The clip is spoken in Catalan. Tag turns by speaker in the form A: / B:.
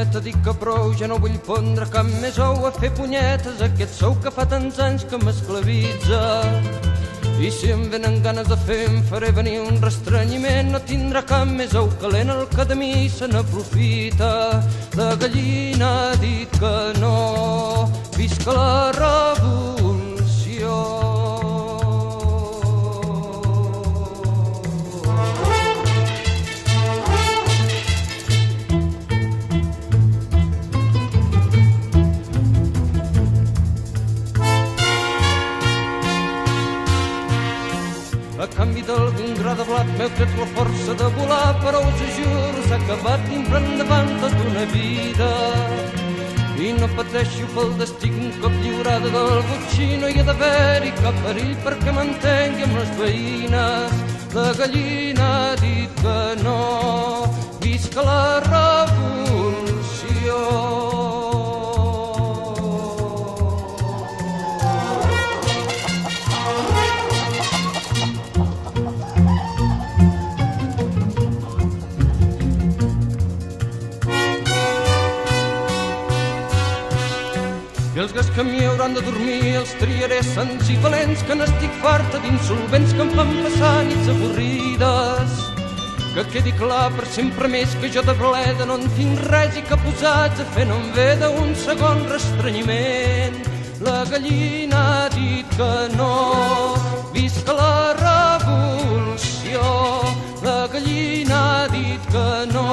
A: galloneta, dic que prou, ja no vull pondre cap més ou a fer punyetes, aquest sou que fa tants anys que m'esclavitza. I si em venen ganes de fer, em faré venir un restrenyiment, no tindrà cap més ou calent el que de mi se n'aprofita. La gallina ha dit que no, visca la revolució. A canvi d'algun gra de blat m'heu tret la força de volar, però us ho juro, s'ha acabat dins per endavant tota una vida. I no pateixo pel destí un cop lliurada del botxí, no hi ha d'haver-hi cap perill perquè m'entengui amb les veïnes. La gallina ha dit que no, visca la revolució. I els gats que m'hi hauran de dormir els triaré sants i valents, que n'estic farta d'insolvents que em fan passar nits avorrides. Que quedi clar per sempre més que jo de bleda no en tinc res i que posats a fer no em ve d'un segon restrenyiment. La gallina ha dit que no, visca la revolució. La gallina ha dit que no,